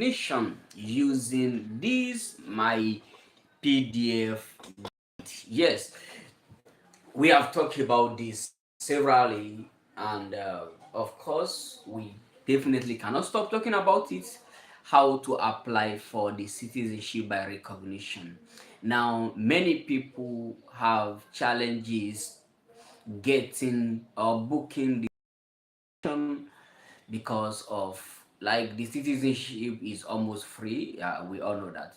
recognition using this my PDF. Yes, we have talked about this severally, and of course, we definitely cannot stop talking about it. How to apply for the citizenship by recognition. Now, many people have challenges getting or booking the because of like the citizenship is almost free. Yeah, we all know that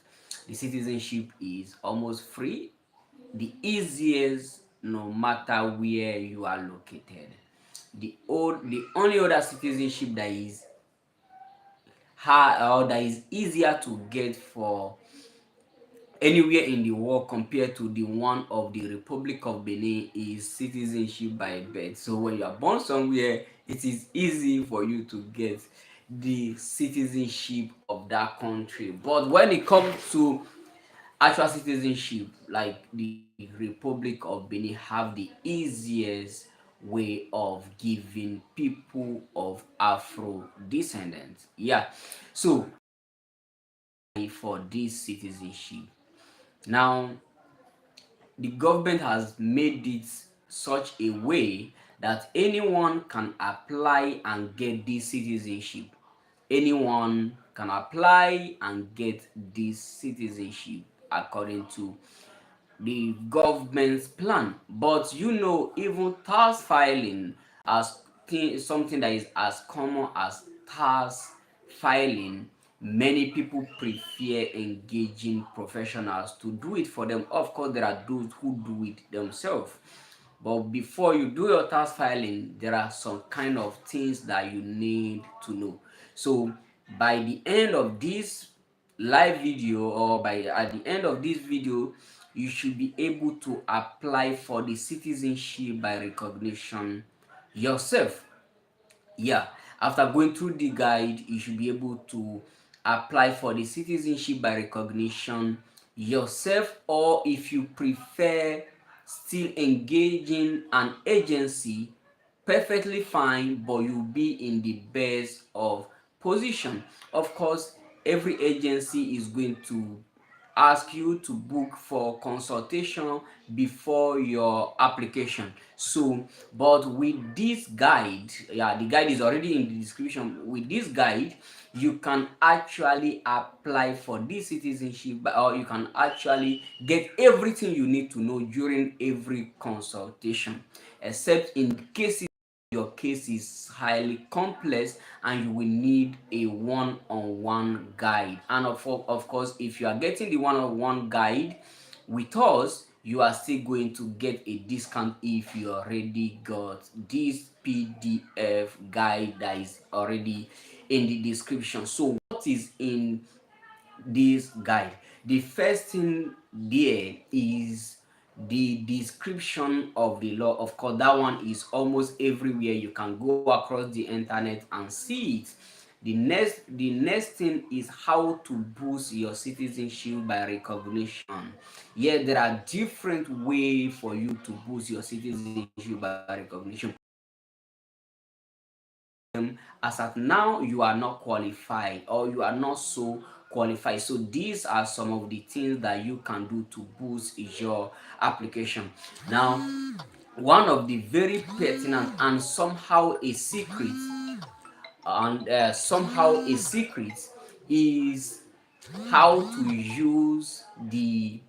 the citizenship is almost free, the easiest, no matter where you are located. The only other citizenship that is hard or that is easier to get for anywhere in the world compared to the one of the Republic of Benin is citizenship by birth. So when you are born somewhere, it is easy for you to get the citizenship of that country. But when it comes to actual citizenship, like the Republic of Benin have the easiest way of giving people of Afro descendants. Yeah. So for this citizenship. Now the government has made it such a way that anyone can apply and get this citizenship. Anyone can apply and get this citizenship according to the government's plan. But you know, even tax filing as something that is as common as tax filing, many people prefer engaging professionals to do it for them. Of course, there are those who do it themselves. But before you do your tax filing, there are some kind of things that you need to know. So by the end of this live video, or by at the end of this video, you should be able to apply for the citizenship by recognition yourself. Yeah, after going through the guide, you should be able to apply for the citizenship by recognition yourself, or if you prefer still engaging an agency, perfectly fine, but you'll be in the best of position. Of course, every agency is going to ask you to book for consultation before your application. So but with this guide, yeah, the guide is already in the description. With this guide, you can actually apply for this citizenship, or you can actually get everything you need to know during every consultation, except in cases your case is highly complex and you will need a one-on-one guide. And of course, if you are getting the one-on-one guide with us, you are still going to get a discount if you already got this PDF guide that is already in the description. So what is in this guide? The first thing there is the description of the law. Of course, that one is almost everywhere. You can go across the internet and see it. The next thing is how to boost your citizenship by recognition. Yeah, there are different ways for you to boost your citizenship by recognition. As at now, you are not qualified, or you are not so qualified. So these are some of the things that you can do to boost your application. Now, one of the very pertinent and somehow a secret is how to use the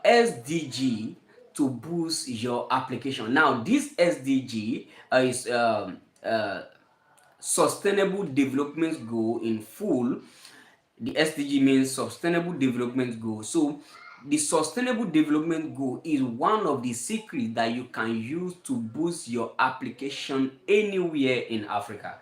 SDG to boost your application. Now, this SDG is Sustainable Development Goal in full. The SDG means Sustainable Development Goal. So, the Sustainable Development Goal is one of the secrets that you can use to boost your application anywhere in Africa.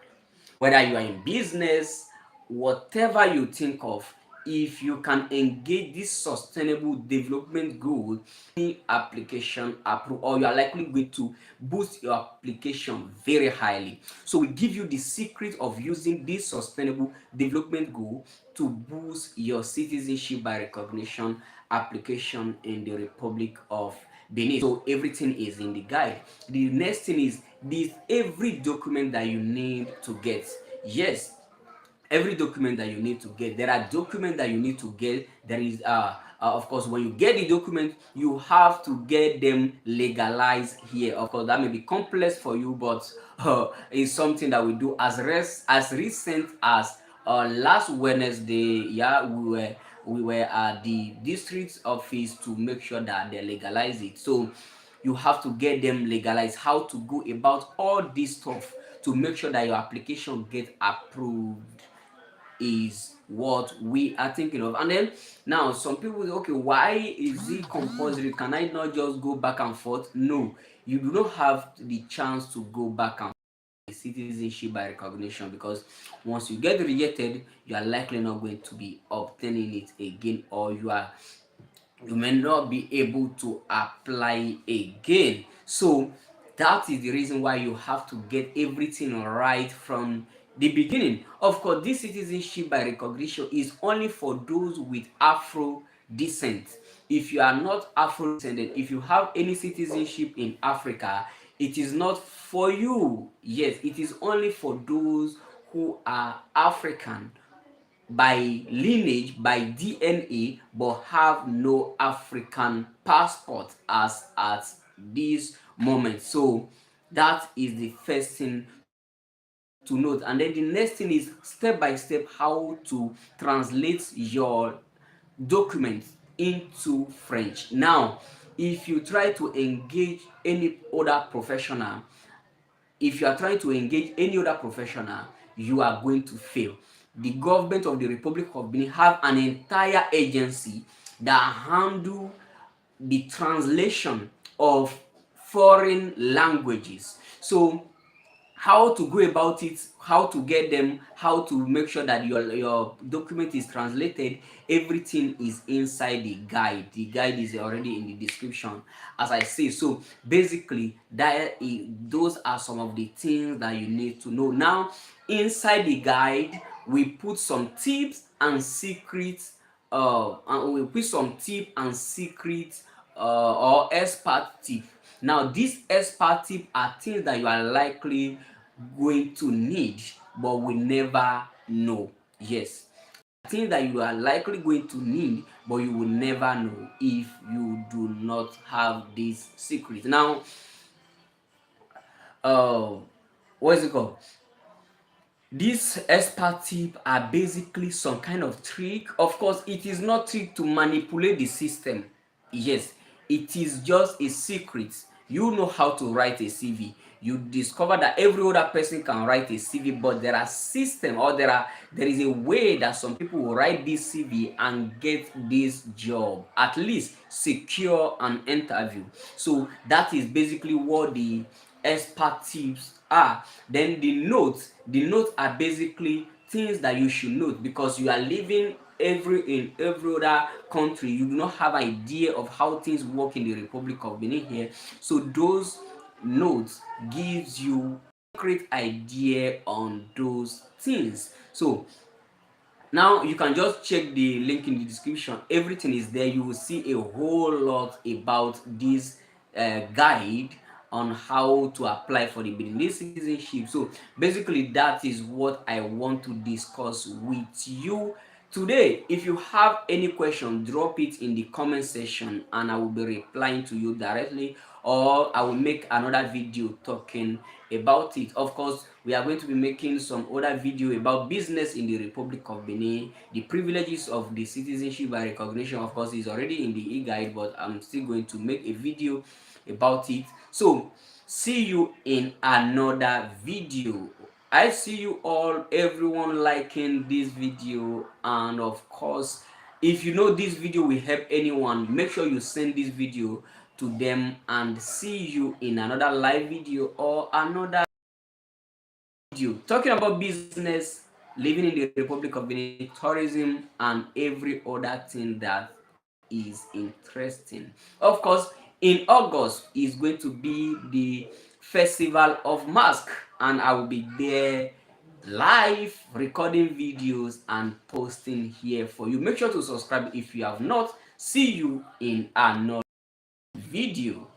Whether you are in business, whatever you think of, if you can engage this sustainable development goal in application approve, or you are likely going to boost your application very highly. So we give you the secret of using this sustainable development goal to boost your citizenship by recognition application in the Republic of Benin. So everything is in the guide. The next thing is this: every document that you need to get. Yes, every document that you need to get. There are documents that you need to get. There is of course, when you get the document, you have to get them legalized here. Of course, that may be complex for you, but it's something that we do as recent as last Wednesday. Yeah, we were at the district office to make sure that they legalize it. So you have to get them legalized. How to go about all this stuff to make sure that your application get approved is what we are thinking of. And then now some people say, okay, why is it compulsory? Can I not just go back and forth? No, you do not have the chance to go back and forth citizenship by recognition, because once you get rejected, you are likely not going to be obtaining it again, or you may not be able to apply again. So that is the reason why you have to get everything right from the beginning. Of course, this citizenship by recognition is only for those with Afro descent. If you are not Afro descended, if you have any citizenship in Africa, it is not for you. Yes, it is only for those who are African by lineage, by DNA, but have no African passport as at this moment. So that is the first thing to note. And then the next thing is step by step how to translate your documents into French. Now, if you try to engage any other professional, if you are trying to engage any other professional, you are going to fail. The government of the Republic of Benin have an entire agency that handle the translation of foreign languages. So how to go about it, how to get them, how to make sure that your document is translated, everything is inside the guide. The guide is already in the description, as I say. So basically, those are some of the things that you need to know. Now, inside the guide, we put some tips and secrets, and we put some tip and secrets, or expert tip. Now, these expert tip are things that you are likely going to need, but we never know. Yes, things that you are likely going to need, but you will never know if you do not have this secret. Now, uh, what is it called? These expert tips are basically some kind of trick. Of course, it is not trick to manipulate the system. Yes, it is just a secret. You know how to write a CV. You discover that every other person can write a CV, but there are system, or there is a way that some people will write this CV and get this job, at least secure an interview. So that is basically what the expert tips are. Then the notes are basically things that you should note, because you are living in every other country. You do not have idea of how things work in the Republic of Benin here. So those notes gives you a great idea on those things. So now you can just check the link in the description. Everything is there. You will see a whole lot about this guide on how to apply for the Benin citizenship. So basically, that is what I want to discuss with you today. If you have any question, drop it in the comment section and I will be replying to you directly, or I will make another video talking about it. Of course, we are going to be making some other video about business in the Republic of Benin. The privileges of the citizenship by recognition, of course, is already in the e-guide, but I'm still going to make a video about it. So see you in another video. I see you all, everyone liking this video, and of course, if you know this video will help anyone, make sure you send this video to them, and see you in another live video or another video talking about business, living in the Republic of Benin, tourism, and every other thing that is interesting. Of course, in August is going to be the Festival of Mask, and I will be there live recording videos and posting here for you. Make sure to subscribe if you have not. See you in another video